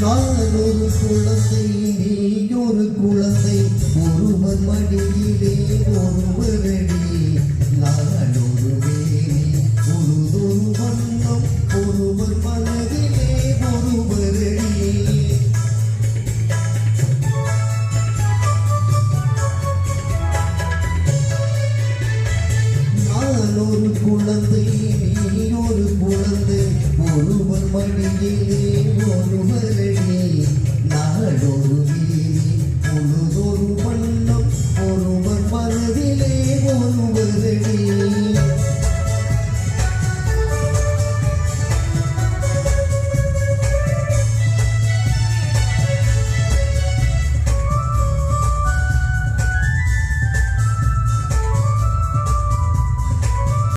நான் ஒரு குழந்தை நீ ஒரு குழந்தை ஒருவர் மடியிலே ஒருவரடி நான் ஒரு வேலி உழுதொரு வண்ணம் ஒருவர் மனதிலே ஒருவரடி நான் ஒரு குழந்தை